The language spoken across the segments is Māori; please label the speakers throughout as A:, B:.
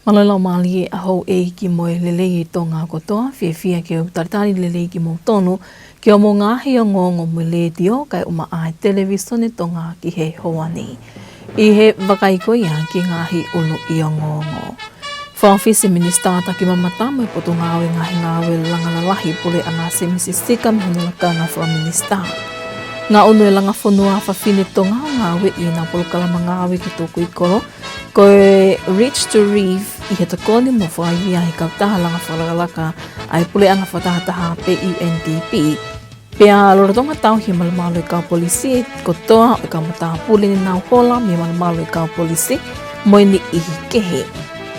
A: Malala mali aho ki moe lelei Tonga kotoa, fia ke o taritari lelei ki mo tonu, ke o mo ngahi o ngongo mo le dio kai uma ai televisione Tonga ki he hoani. I he wakaikoia ki ngahi ulu i o ngongo. Whaofisi Minister taki mamata mo poto ngawe ngahi ngawe langalalahi pule anga se misisika mihonolakanga from Minister. Nga unu e Langafonua whawhine Tonga ngawe i nga pulkalama ngawe ki tōku i koro, ko reach to reef i he takoni mo whaia he kautaha Langafalagalaka ai pule anga whatahataha pe UNDP. Pea lorotonga tau hi malamalo i kau polisi ko toa o ka mataha pule ni nau hola mi malamalo i kau polisi mo ni ihi kehe.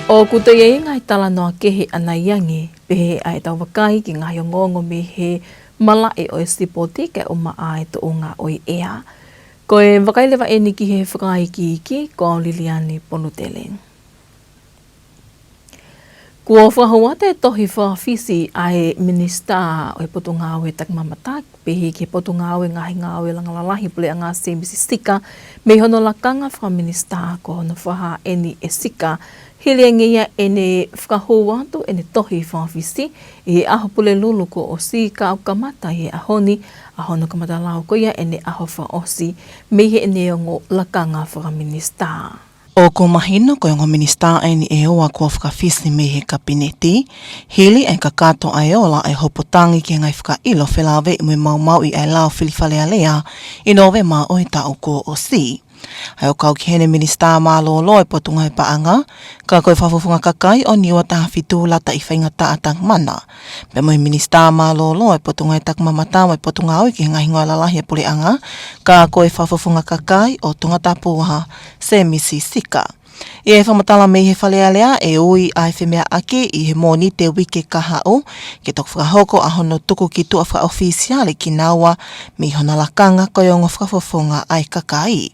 A: O kuto iei ngai tala noa kehe anaiange pehe ai tau wakai ki ngahi o ngongo me he mala e o estipoti ke o maa e to o ngā oi ea. Ko e wakailewa e niki he whakai ki ko Liliani Ponutele. Kua whahawate tohi whawhisi ai Minister o he poto ngāwe tak mamatak, pehe ke poto ngāwe ngahi ngāwe langalalahi pule a ngā sembisi sika, me hono lakanga wha Minister ko hono whaha eni e sika, hiliangia ene whakahuatu ene tohi whawhisi, e aho pule lulu ko o si ka au kamata e ahoni, ahono kamata lau ko ia ene aho whaosi, mehe ene o ngō lakanga wha Minister.
B: O ko mahino ko ngō Minister ni e oa kua whakawhisi me he kabineti, hili e ka kato ai ola ai hopotangi ki ngai whakailo whelawe me mau i ai lao whiliwhalea lea, i nowe mā oi ta o ko o si. Hai o kau ki hene Minister mā lolo e potunga he paanga, ka koe whawhawhunga kakai o niwa taha whitu lata i whaingata atang mana. Pe moi Minister mā lolo e potunga he tak mamata e potunga oi ki ngahi ngoa lalahi e puleanga, ka koe whawhawhunga kakai o Tongatapu se misi sika. I e whamatala me he whalealea e ui ai whemea ake i he moni te wike kahao, ke tok whakahoko a hono tuku ki tua whaofisiale ki naua, mi hona lakanga koe o ngā whakawhawhunga ai kakai.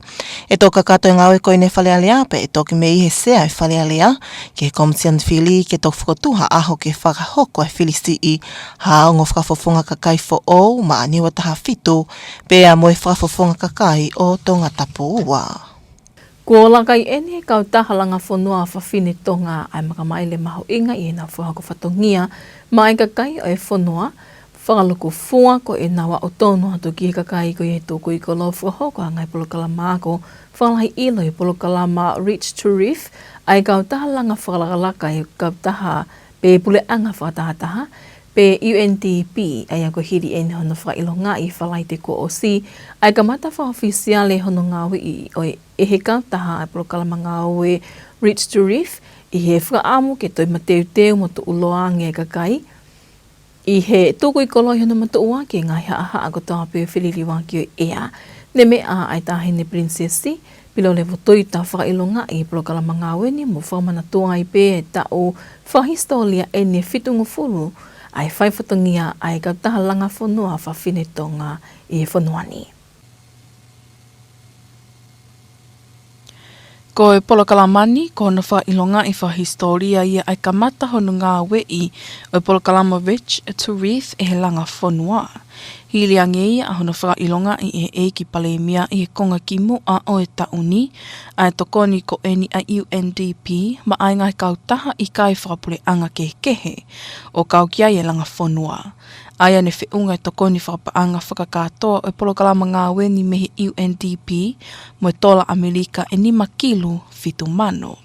B: E toka kato e ngawe koe ne whalealea, pe e toki me i he sea e whalealea, ke he komisian whili ke tok whakotuha aho ke whakahoko e whilisi i ha o ngā whakawhawhunga kakai fo o, ma niwa taha whitu, pe a moe whakawhawhunga kakai o Tongatapu ua.
A: Ko lakai ene kautaha Langafonua whawhine Tonga ai makamaile maho inga i ena whahako whatongia ma e kakai o e whanua whakaloko fua ko e nawa o tono hatu ki he kakai ko e tōku i kolo whahoko a ngai polokalama ako whalahi ilo i polokalama reach to reef ai kautaha langa whakalakalaka i kautaha pe pule anga whakatahataha pe UNDP ai ako hiri ene hono whailonga i whalai te ko o si ai kamata whaofisiale hono ngawe i oi e he kautaha ai polokalama ngawe reach to reef i he whakaamu ke toi mateu mo tu uloa nge kakai i he tūku i koloi hono matu ua ke ngai haa ako taha pe whililiwa ki o ea ne mea ai tahine princessi pilo levo toita whakailonga i polokalama ngawe ni mo whamana tua i pe e tau whahistolia e ne whitungu fulu ai whaiwhatongia ai kautaha Langafonua whawhine Tonga i whanuani.
C: Ko e polokalamani, ko na whailonga i whahistoria ia ai kamata honu ngā wei o polokalama Rich to Reef e he Langafonua. Hili ange ia a hono whailonga i e ki palemia i he konga ki mua o e tauni, ai tokoni ko eni a UNDP ma ai ngai kautaha i kai whakapule anga kehe, o kau kia i e Langafonua. Ai ane whiunga i tokoni whakapaanga whakakatoa o polokalama ngā weni mehi UNDP mo e tola Amerika e 5 kilu fitu mano.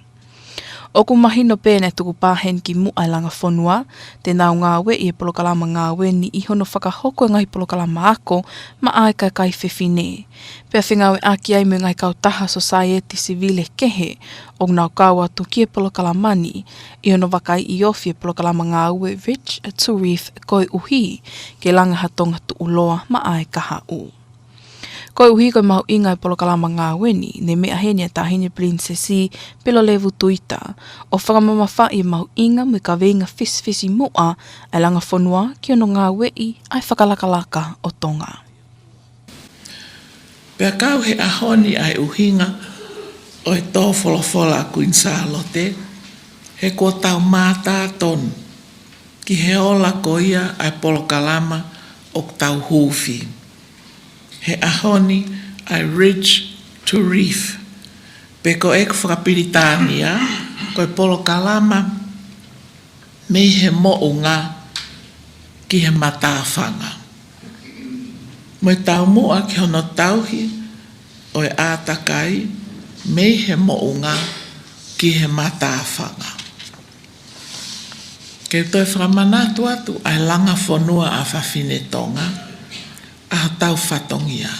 C: O ku mahino pēne tuku pāhen ki mua i Langafonua, te nau ngā we i e polokalama ngā weni i hono whakahoko e ngai polokalama ako ma ai kai whewhine. Pea whingawe aki ai me ngai kautaha society civile kehe o nau kaua tu ki e polokalamani i hono wakai i ofi e polokalama ngā we Rich to Reef koe uhi ke Langahatonga tu uloa ma ai kaha u. Koe uhi koe mahu inga i polokalama ngā weni, ne mea hene a tahine princessi pelo levu tuita, o whakamama wha i mahu inga me ka venga fisfisi mua ai Langafonua ki ono ngā wei ai whakalakalaka o Tonga.
D: Pea kau he ahoni ai uhinga o e tō wholofola kuin sālote, he ko tau mātā tonu, ki he ola ko ia ai polokalama o tau huwhi. He ahoni ai Ridge to Reef, pe ko ek whakapiritania koe polo kalama, me he mo'unga ki he matāwhanga. Moi tau mua ki hono tauhi, o e ātakai, me he mo'unga ki he matāwhanga. Kei toi whakamanatu atu, ai Langafonua a whawhine Tonga, a tau whatongia.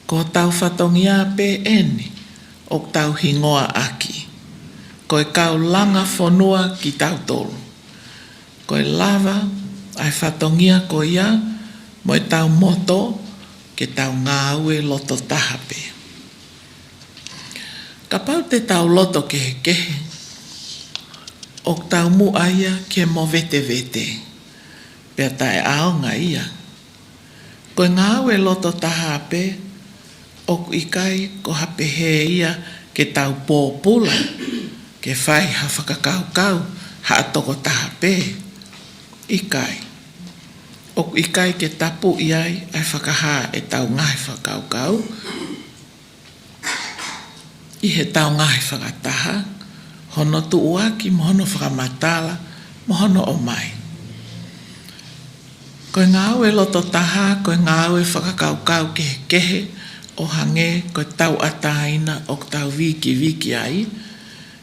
D: Ko tau whatongia pe eni, o tau hingoa aki. Ko e kau Langafonua ki tau tolu. Ko e lava, ai whatongia ko ia, mo e tau moto, ke tau ngāue loto tahape. Ka pau te tau loto kehe, o tau mu aia ke mo vete. Pea tae aonga ia. Ko ngāue loto tahape, o ikai ko hape he ia ke tau pōpula, ke whai ha whakakau ha atoko tahape. Ikai. O ikai ke tapu iai ai whakaha e tau ngai whakakau. I he tau ngai whakataha, hono tuuaki, mohono whakamatala, mohono o mai. Koe ngāue loto taha, koe ngāue whakakaukau kehe, o hange, koe tau ataina, o tau viki ai,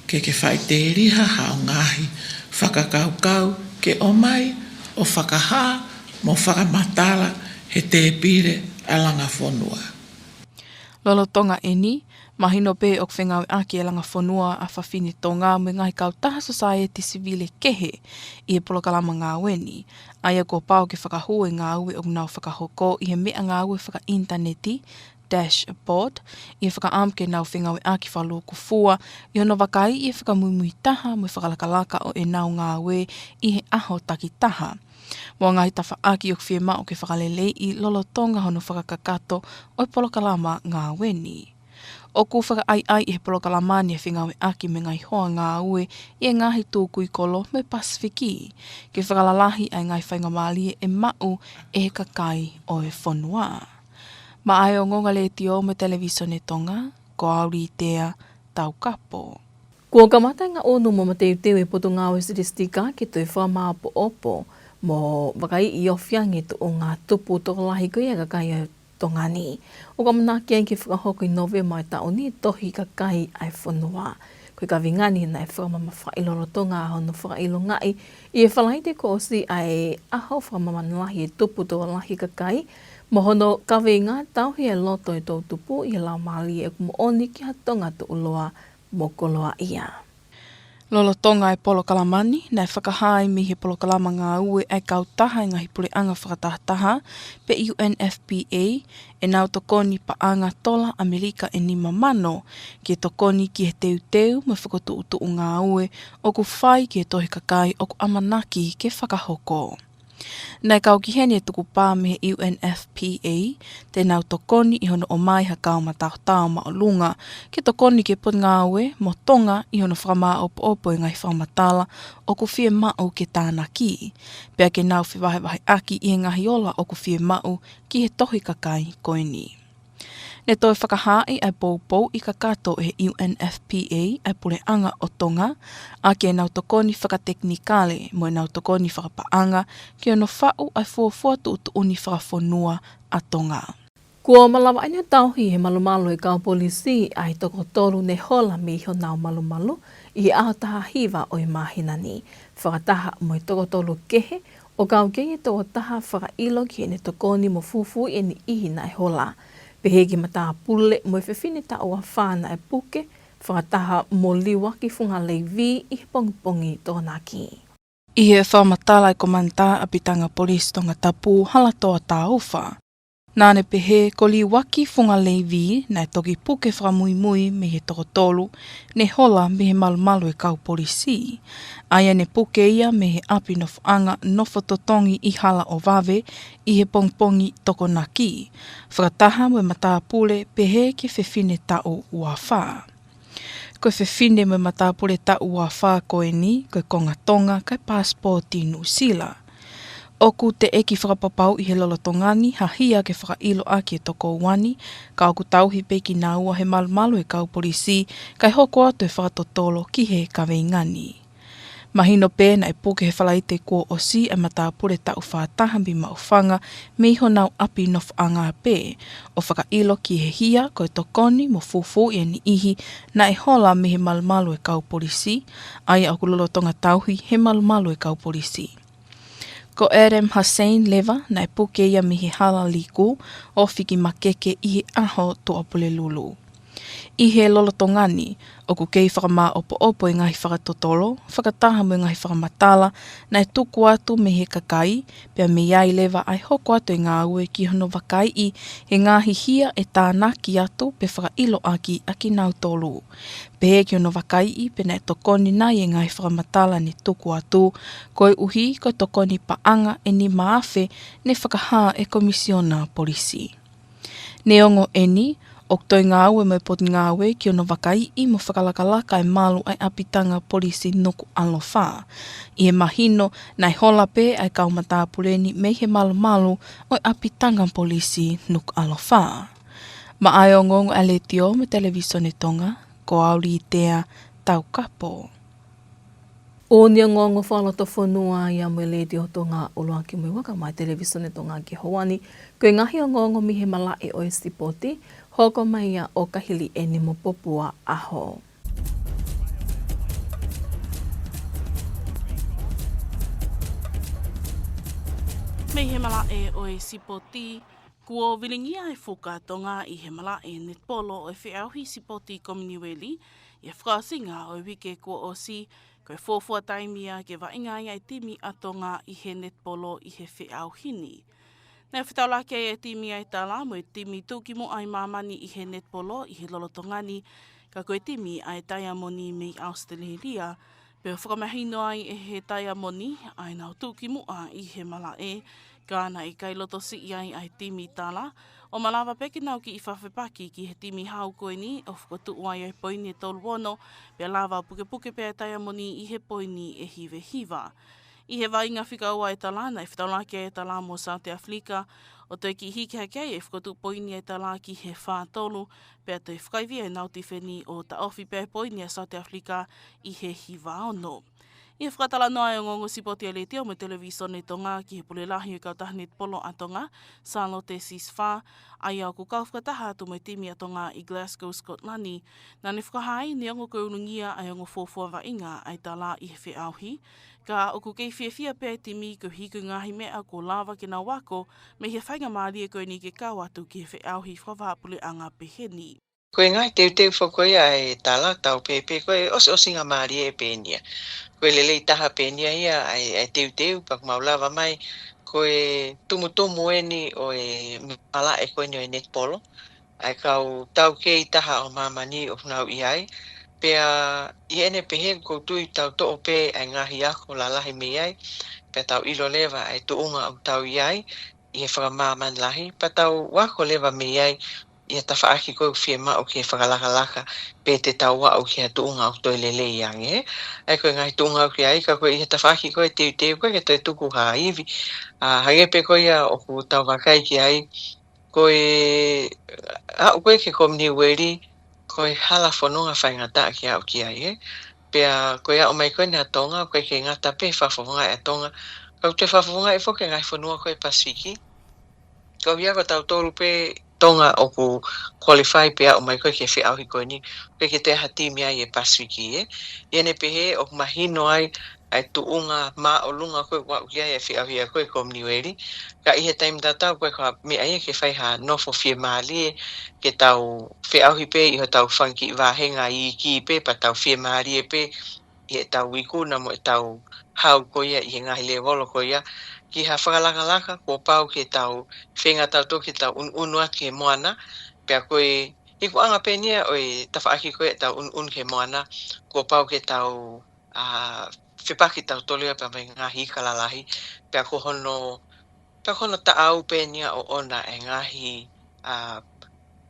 D: ke whai te riha hao ngahi, whakakaukau ke o mai, o whakaha, mo whakamatala, he te pire a Langafonua.
C: Lolo tonga eni, mahino pe o whengawe aki e Langafonua a whawhine Tonga me ngai kautaha society civile kehe i e polokalama ngā weni. Aia ko pao ke whakahua ngā ue o nau whakahoko i he mea ngā ue whaka-interneti, dashboard, i e whakaamke nau whengawe aki whaloko fua, i hono wakai i e whakamumui taha mo whakalakalaka o e nau ngā ue i he aho taki taha. Mo ngai tawha aki o kwhie mao ke whakalelei i lolo tonga hono whakakakato o e polokalama ngā weni. O ku whaka ai i he polokalamani e whingawe aki me ngai hoa ngā ue i e ngahi tūkui kolo me Pasifiki. Ke whakalalahi ai ngai whaingamali e mau e he kakai o e whanua. Ma ai o ngonga le tio me televisione Tonga, ko auri tea tau kapo.
A: Kua kamata ngā onu mo mateu teo e poto ngā statistika ki toi whamaapo opo, mo wakai i ofyangi tu o ngā tupu toko lahi koe a kakai o Tongani. O ka manaki ai ki whakahoko i nowe mai taoni tohi kakai ai whanua. Koe ka vingani na e whakamama whailoro tonga aho no whakailo ngai i e whalaite ko osi ai aho whakamama lahi e tupu toko lahi kakai. Mohono kawe ngā tauhi e loto e tau tupu i e lau mali e kumo oni ki ha tonga tu uloa mo koloa ia.
C: Lolo tonga e polokalamani, nei whakahai mi he polokalama ngā ue ai kautaha i ngahi pureanga whakatahataha pe UNFPA e nau tokoni paanga tola Amerika e nima mano ki e tokoni ki he teu me whakotu ngā ue o ku whai ki e tohi kakai o ku amanaki ke whakahoko. Nei kau ki hene tuku pā me he UNFPA, te nau tokoni i hono o mai ha kau matau ma o lunga, ke tokoni ke put ngā ue mo tonga i hono whakama opo i ngai whakamatala o ku whie mau ke tāna ki. Pea ke nau whiwahe aki i ngahi ola o ku whie mau ki he tohi kakai koini. Ne toi whakahai ai pou i kakato e UNFPA ai pureanga o Tonga, a ke nau tokoni whakateknikale mo nau tokoni whakapaanga ki ono whau ai fuafua tu uni whakawhanua a Tonga.
A: Kua malawa aina tauhi he malumalo e kau polisi ai toko toru ne hola mi ho nau malumalu i aho taha hiva o i mahinani. Whakataha mo i toko toru kehe o kau kei toko taha whakailo ki ne tokoni mo fufu e ni ihi na e hola. Pehegi mata pule mo whewhine ta o whāna e puke, whakataha mo liwa ki whunga leivi i pongi tōnaki.
C: I he whamatala i komanta a pitanga polisi Tongatapu halatoa tā uwha. Nāne pehe ko liwaki whunga leivi nai toki puke whakamuimui me he tokotolu ne hola me he malumalu e kau polisi. Aia ne puke ia me he api no whaanga nofo totongi i hala o vave i he pongpongi toko naki. Whakataha mo mata pule pehe ke whewhine tau ua wha. Koe whewhine mo mata pule tau ua wha koe ni, koe konga Tonga, kai passporti New Zealand. Oku te eki whakapapau I he lolotongani, ha hia ke whakailo a ki e toko wani, ka oku tauhi pe ki nā ua he malumalu e kau polisi, kai hoko atu e whakatotolo ki he kaweingani. Mahino pēna e poke he whalaite kua osi e matapure tau whātaha bi maufanga me iho nau api nof anga pē, o whakailo ki he hia ko e tokoni mo fufu I ni ihi na e hola me he malumalu e kau polisi, ai au kulolotonga tauhi he malumalu e kau polisi. Ko Adam Hussein leva na e puke ia mi he hala liku o whiki makeke I he aho to apule lulu. I he lolotongani, o ku kei whakamā opo-opo I ngahi whakatotolo, whakataha mo ngahi whakamatala, na e tuku atu me he kakai, pia me iai lewa ai hoko atu I ngā ue ki hono wakai I he ngahi hia e tānaki atu pe whakailo aki nau tolu. Pe he ki hono wakai I pe na e tokoni nai e ngahi whakamatala ni tuku atu, koe uhi ko tokoni paanga e ni maafe ne whakaha e komisiona polisi. Ne ongo eni, o toi ngā ue mai poti ngā ue ki ono wakai I mo whakalakalaka e malu ai apitanga polisi Nuku'alofa. I he mahino nai hola pe ai kaumatapureni me he malu o apitanga polisi Nuku'alofa. Ma ai o ngongo aletio me televisione Tonga, ko auri I tea tau kapo.
A: O nia ngongo whalato-whanua ia mo le te o tonga oloa ki mui waka mai televisione Tonga ki Hawani. Koe ngahi o ngongo mi he malae o Sipoti, hoko mai ia o kahili e ni mo popua aho.
E: Mei he malae o Sipoti, kua vilingia e whukatonga I he malae netpolo o whiauhi Sipoti Commonwealth, I whakasinga o wike kua osi, koe fōfua taimia ke wainga ia I timi atonga I he netpolo I he whiauhini. Nei whitaulake e timi ai tala mo I timi tūkimo ai mamani I he netpolo I he lolotongani, ka koe timi ai taiamoni me Australia, pe whakamahino ai e he taiamoni ai nau tūkimo ai I he malae, kāna I kai loto si ai timi tala, o malawa peki nau ki I whawhepaki ki he timi hau koini o whakatu ai poini e tolu wono, pe lava puke pe taiamoni I he poini e hive hiva. I he wainga whikaua e tala, nei whitaulake e tala mo South Africa, o toi ki hiki hakei e whakatu poini e tala ki he whātolu, pia toi whakaivia e nauti wheni o ta ofi pe poini e South Africa I he hiva ono. I he whakatala noa e o ngongo Sipoti le teo me televisione Tonga ki he pulelahi o kautahane polo a Tonga, salo te siswha, ai au ku kau whakataha atu me timi a Tonga I Glasgow, Scotland, na ne whakahai ni ongo kourungia ai ongo fōfua wainga ai tala I he whiauhi, ka o ku kei whiawhia pē timi ko hiku ngahi mea ko lava ki na wako, me he whainga maari e koe ni ke kau atu ki he whiauhi whawapule anga peheni.
F: Koe ngai teu whakoia e tala tau pepe, koe osi ngā maari e pēnia. Koe lelei taha pēnia ia ai teu pak maulawa mai, koe tumu eni o e mala e koe ni o e netpolo, ai kau tau kei taha o mamani o nau iai, pea I ene pehe koutu tau to pe ai ngahi ako lalahi me ai, pea tau ilo lewa ai tuunga au tau iai, I he whakamaman lahi, pa tau wako lewa me ai, Ia ta whaaki koe whia mao ki he whakalaka pe te tau wao ki he tuunga o toi lele iange. Ai koe ngai tuunga o ki ai, ka koe ia ta whaaki koe teu koe ke toi tuku haa iwi. Hangepe koe ia o ku tau wakai ki ai, koe au koe ke komni weri, koe hala whanonga whaingata ki au ki ai. Pea koe au mai koe nea tonga, koe ke ngata pe whawhonga e tonga. Kau te whawhonga e whoke ngai whanua koe Pasifiki. Kau ia ko tau tolu pe tonga o ku qualify pe au mai koe ke whiauhi koe ni, koe ke te hatimi ai e Pasifiki Iene pehe o mahino ai tuunga ma o lunga koe wau ki ai e whiauhi a koe komniweri. Ka I he taim tatau koe ka me ai ke whaiha nofo fie maali ke tau whiauhi pe I ho tau whanki wahenga I ki pe pa tau fie maali pe I he tau wikuna mo tau hau koe I he ngahi le wolo koe ki ha whakalaka ko pau ke tau whenga tau toki tau unua ke moana, pia koe Iku anga penia o e tawhaaki koe tau ke moana, ko pau ke tau whipaki tau tolua pa mai ngahi kalalahi, pia ko hono ta au penia o ona e ngahi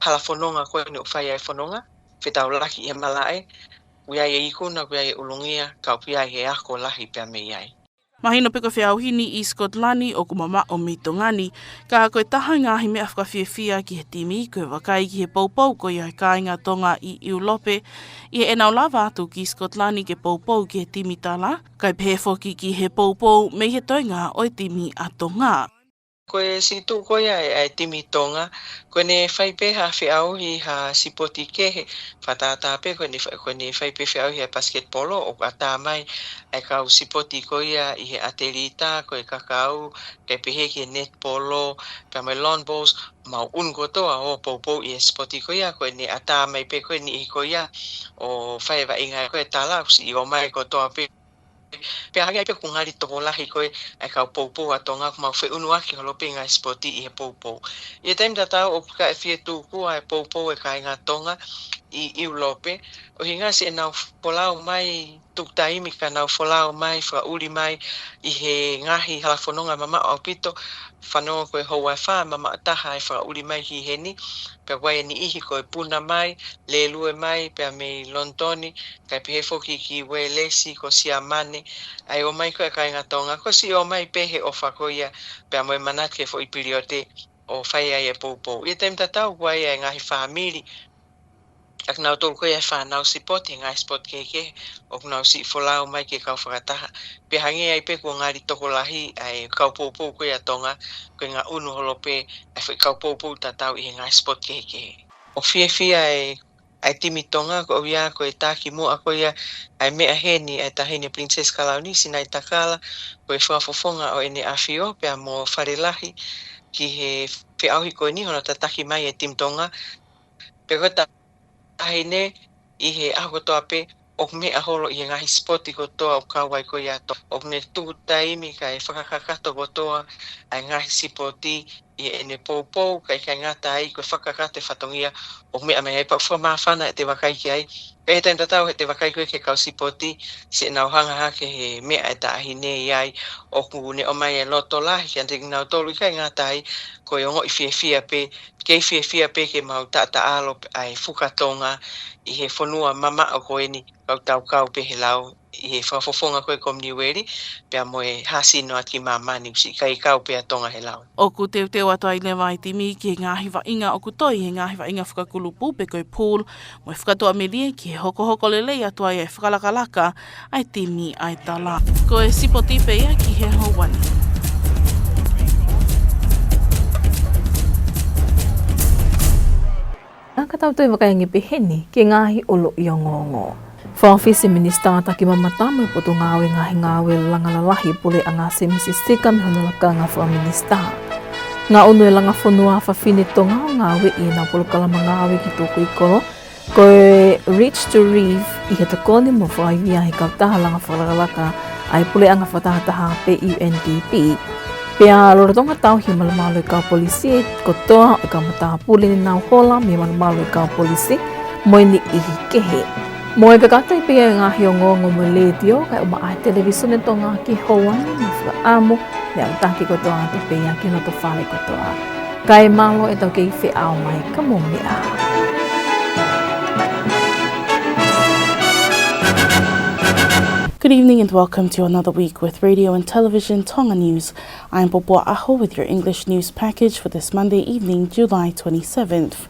F: palafononga koe ni o whai ai whanonga, whetau laki I malae, kuia e ikuna, kuia e ulungia, kau pia he ako lahi pia mei ai.
E: Mahino pe koe whiauhini I Skotlani o kumama o mitongani, ka koe taha ngahi mea whakawhiawhia ki he timi, koe wakai ki he poupou ko ia kāinga Tonga I Iulope, I he enau lava atu ki Skotlani ke poupou ki he timi tala, kai pehe foki ki he poupou me he toinga o timi a Tonga.
F: Koe si tu koe ai timi Tonga, koe ne whaipe ha whiauhi ha sipoti kehe, whatata pe koe ne whaipe whiauhi ha basketbolo o kata mai, ai kau sipoti koe I he atelita, koe kakau, kai pehe ki netbolo, ka mai lawn bowls, mau ungotoa o poupou I he sipoti koe ne ata mai pe koe ni koe o whaiva inga koe tala, kusi I o mai kotoa pe, pe hanga pe kungari toko lahi koe ai kau poupou a Tonga kuma whi unua ki holope ngai spoti I he poupou. I taim tatau o ka e fie tūku ai poupou e kai ngā Tonga I Iulope. O hinga se nau wholau mai tuktaimi ka nau wholau mai whauli mai I he ngahi halafononga mama o pito whanonga koe hou ai wha mama taha e whauli mai hi heni. Pea wai ni ihi koe puna mai, le lue mai, pea me lontoni, kai pehe foki ki we lesi ko siamane, ai o mai koe kai ngā Tonga, ko si o mai pehe o whakoia, pea moe manake fo I piriote o whai ai e poupou. Ia taim tatau wai ai ngahi whamiri, ak nau tolu koe ai whanau sipoti, ngai spot keke, o nau si wholau mai ke kau whakataha. Pe hange ai pe kua ngāri toko lahi, ai kau poupou koe a Tonga, koe ngā unu holope, ai whi kau poupou tatau I he ngai spot keke. O fia ai timi Tonga, ko ia koe tāki mua koe ai mea heni, ai tahine Princess Kalaunisi nai takala, koe whafofonga o ene awhio, pea mo wharelahi, ki he whiauhi koe ni, hono tataki mai e timi Tonga, pe koe tahine I he ahotoa pe, o mea holo I he ngahi spoti kotoa o kawai koe ato, o ne tūtaimi kai whakakakato kotoa, ai ngahi sipoti, I ene poupou, kai ngata ai, koe whakakate whatongia, o mea mea e pau whamawhana e te wakai ki ai, kai he taim tatau he te wakai koe ke kau sipoti, se nau hanga hake he mea e tahine I ai, o kune o mai e loto lahi, ki ante nau tolu I kai ngata ai, koe o ngoi fia pe, kei fia pe ke mau tata alo ai whukatonga, I he whanua mama o koe ni, kau pe he lau, I he whafofonga koe komniweri, pea moe hasino at ki mamani, usi kai kau pe a Tonga he lau.
E: O ku teo atu ai lewa I timi ki he ngāhi wainga o ku toi, he ngāhi wainga whakakulupu pe koe pūl, mo e whakatoa melie ki he hoko lelei atu ai e whakalakalaka ai timi ai tala. Ko e sipoti pe ia ki he hauani.
A: Nā ka tau tui wakaingi pe heni ki ngāhi olo I o ngongo. Whaofisi Minister taki mamata me poto ngawe ngawe langalalahi pule a ngā se misistika me honolaka ngā wha Minister. Ngā unu e Langafonua whawhine tonga o ngawe I nā polo kalama ngawe ki tōku I koro. Koe Reach to Reef I he takoni mo whaivia he kautaha Langawhalaka ai pule a ngā whatahataha pe UNDP. Pea rorotonga tau hi malamalo I kau polisi ko toa I kau mataha pule ni nau hola me malamalo I kau polisi mo ni ihi kehe. Mo e kakata I pia ngahi o ngongo mo ledio kai o maa televisione tonga ki hoani mo wha amo me au taki ko toa atu pia ki no to whale ko toa. Kai malo e tau kei whi au mai ka mo mea.
E: Good evening and welcome to another week with Radio and Television Tonga News. I'm Bobo Aho with your English news package for this Monday evening, July 27th.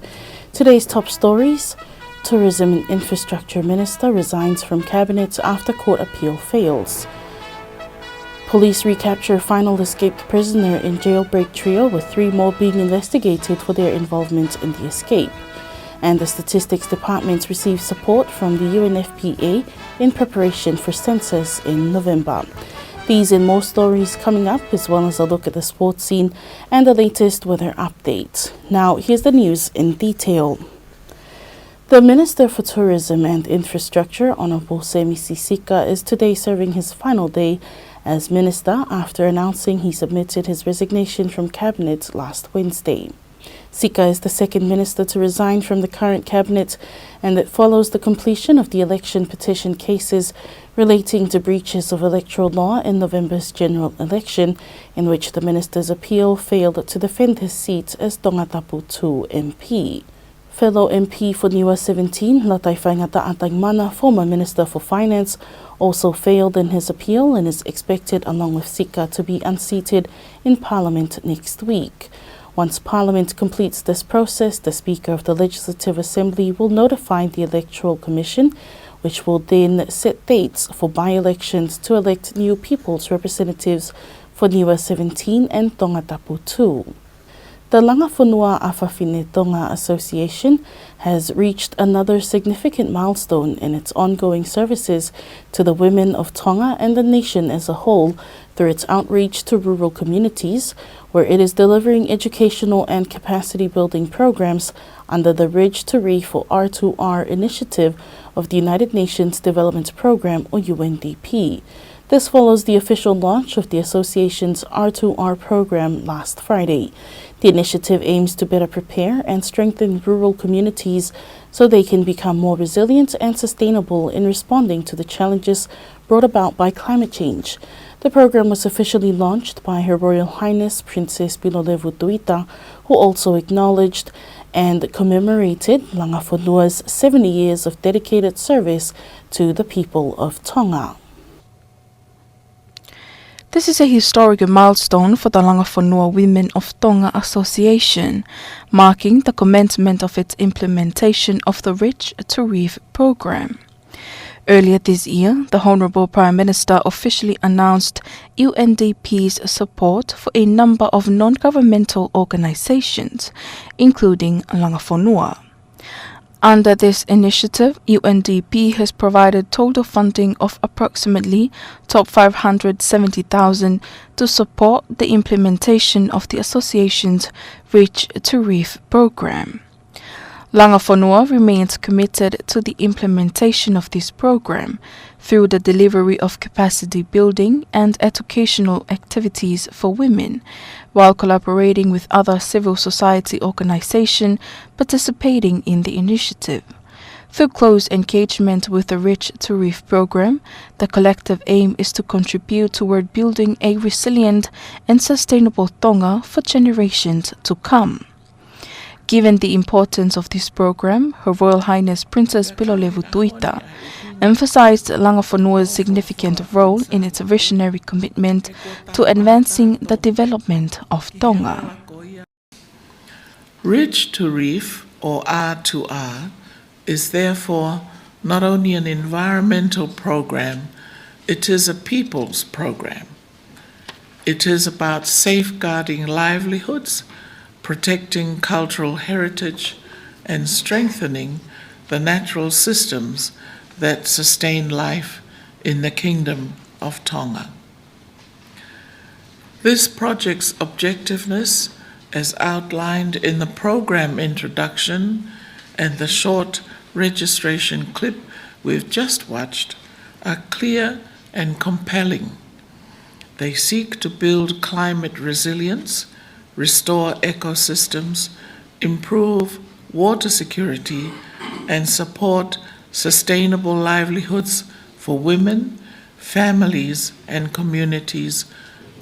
E: Today's top stories: Tourism and Infrastructure Minister resigns from Cabinet after court appeal fails. Police recapture final escaped prisoner in jailbreak trio, with 3 more being investigated for their involvement in the escape. And the Statistics Department receives support from the UNFPA in preparation for Census in November. These and more stories coming up, as well as a look at the sports scene and the latest weather update. Now, here's the news in detail. The Minister for Tourism and Infrastructure, Honourable Semi Sisika, is today serving his final day as Minister after announcing he submitted his resignation from Cabinet last Wednesday. Sika is the second minister to resign from the current cabinet, and it follows the completion of the election petition cases relating to breaches of electoral law in November's general election, in which the minister's appeal failed to defend his seat as Tongatapu 2 MP. Fellow MP for Niua 17, Latai Whaingata Ataimana, former Minister for Finance, also failed in his appeal and is expected, along with Sika, to be unseated in Parliament next week. Once Parliament completes this process, the Speaker of the Legislative Assembly will notify the Electoral Commission, which will then set dates for by-elections to elect new people's representatives for Niua 17 and Tongatapu 2. The Langafonua Awhawhine Tonga Association has reached another significant milestone in its ongoing services to the women of Tonga and the nation as a whole through its outreach to rural communities, where it is delivering educational and capacity-building programs under the Ridge to Reef or R2R initiative of the United Nations Development Programme or UNDP. This follows the official launch of the association's R2R program last Friday. The initiative aims to better prepare and strengthen rural communities so they can become more resilient and sustainable in responding to the challenges brought about by climate change. The program was officially launched by Her Royal Highness Princess Pilolevu, who also acknowledged and commemorated Langafonua's 70 years of dedicated service to the people of Tonga.
C: This is a historic milestone for the Langafonua Women of Tonga Association, marking the commencement of its implementation of the Ridge to Reef program. Earlier this year, the Honourable Prime Minister officially announced UNDP's support for a number of non-governmental organisations, including Langafonua. Under this initiative, UNDP has provided total funding of approximately $570,000 to support the implementation of the association's Ridge to Reef program. Langafonua remains committed to the implementation of this program through the delivery of capacity building and educational activities for women, while collaborating with other civil society organizations participating in the initiative. Through close engagement with the Ridge to Reef program, the collective aim is to contribute toward building a resilient and sustainable Tonga for generations to come. Given the importance of this program, Her Royal Highness Princess Pilolevu emphasized Langafonua's significant role in its visionary commitment to advancing the development of Tonga.
D: Ridge to Reef, or R2R, is therefore not only an environmental program, it is a people's program. It is about safeguarding livelihoods, protecting cultural heritage, and strengthening the natural systems that sustain life in the Kingdom of Tonga. This project's objectiveness, as outlined in the program introduction and the short registration clip we've just watched, are clear and compelling. They seek to build climate resilience, restore ecosystems, improve water security, and support sustainable livelihoods for women, families, and communities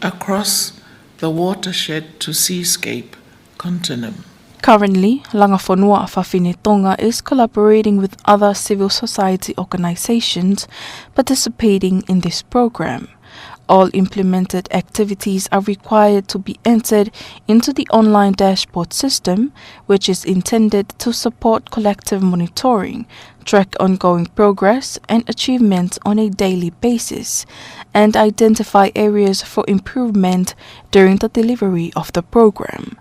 D: across the watershed to seascape continuum.
C: Currently, Langafonua Awhawhine Tonga is collaborating with other civil society organizations participating in this program. All implemented activities are required to be entered into the online dashboard system, which is intended to support collective monitoring, track ongoing progress and achievements on a daily basis, and identify areas for improvement during the delivery of the program.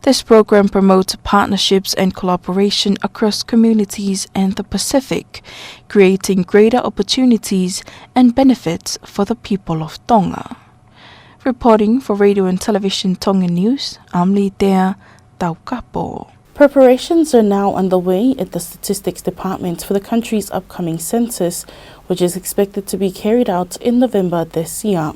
C: This program promotes partnerships and collaboration across communities and the Pacific, creating greater opportunities and benefits for the people of Tonga. Reporting for Radio and Television Tongan News, I'm Litea Taukapo.
E: Preparations are now underway at the Statistics Department for the country's upcoming census, which is expected to be carried out in November this year.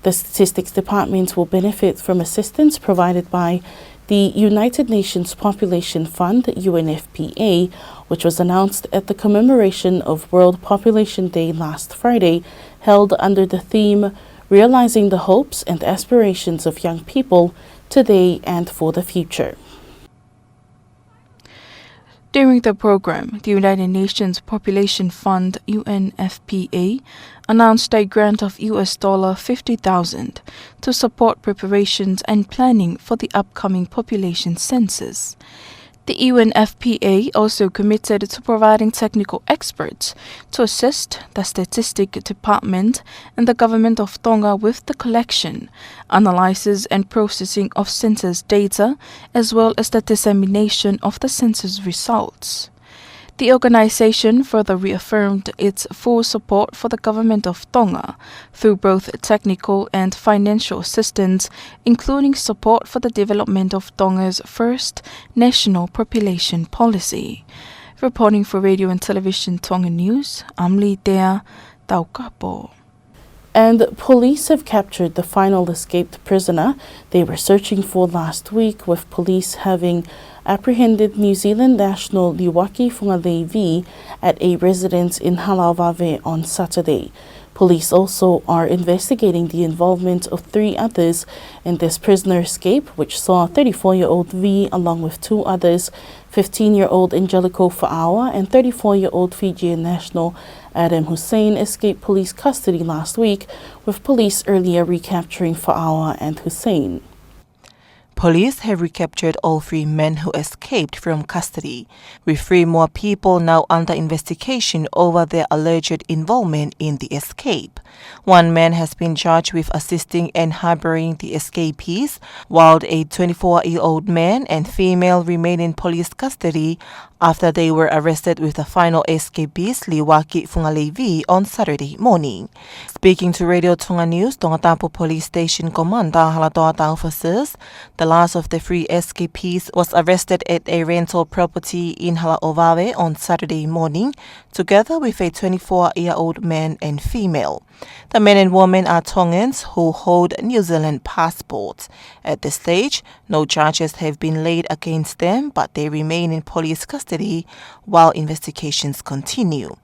E: The Statistics Department will benefit from assistance provided by the United Nations Population Fund, UNFPA, which was announced at the commemoration of World Population Day last Friday, held under the theme Realizing the Hopes and Aspirations of Young People Today and for the Future.
C: During the program, the United Nations Population Fund (UNFPA) announced a grant of $50,000 to support preparations and planning for the upcoming population census. The UNFPA also committed to providing technical experts to assist the Statistic Department and the Government of Tonga with the collection, analysis and processing of census data, as well as the dissemination of the census results. The organization further reaffirmed its full support for the Government of Tonga through both technical and financial assistance, including support for the development of Tonga's first national population policy. Reporting for Radio and Television Tongan News, I'm Litea Tongatapu.
G: And police have captured the final escaped prisoner they were searching for last week, with police having apprehended New Zealand national Langafonua at a residence in Langafonua on Saturday. Police also are investigating the involvement of 3 others in this prisoner escape, which saw 34-year-old V along with 2 others, 15-year-old Angelico Paula and 34-year-old Fijian national Adam Hussein, escape police custody last week, with police earlier recapturing Paula and Hussein.
B: Police have recaptured all 3 men who escaped from custody, with 3 more people now under investigation over their alleged involvement in the escape. 1 man has been charged with assisting and harboring the escapees, while a 24-year-old man and female remain in police custody after they were arrested with the final escapees Langafonua on Saturday morning. Speaking to Radio Tonga News, Tongatapu Police Station Commander Latu says the last of the 3 escapees was arrested at a rental property in Langafonua on Saturday morning, together with a 24-year-old man and female. The men and women are Tongans who hold New Zealand passports. At this stage, no charges have been laid against them, but they remain in police custody while investigations continue.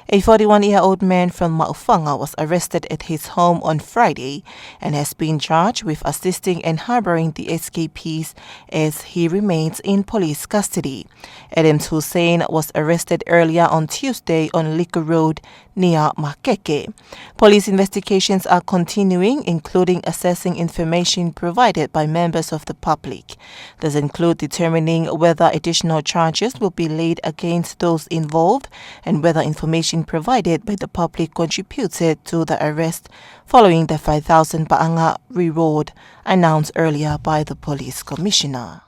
B: A 41-year-old man from Ma'ufanga was arrested at his home on Friday and has been charged with assisting and harboring the escapees as he remains in police custody. Adam Hussein was arrested earlier on Tuesday on Liquor Road near Makeke. Police investigations are continuing, including assessing information provided by members of the public. This includes determining whether additional charges will be laid against those involved and whether information provided by the public contributed to the arrest following the 5,000 ba'anga reward announced earlier by the police commissioner.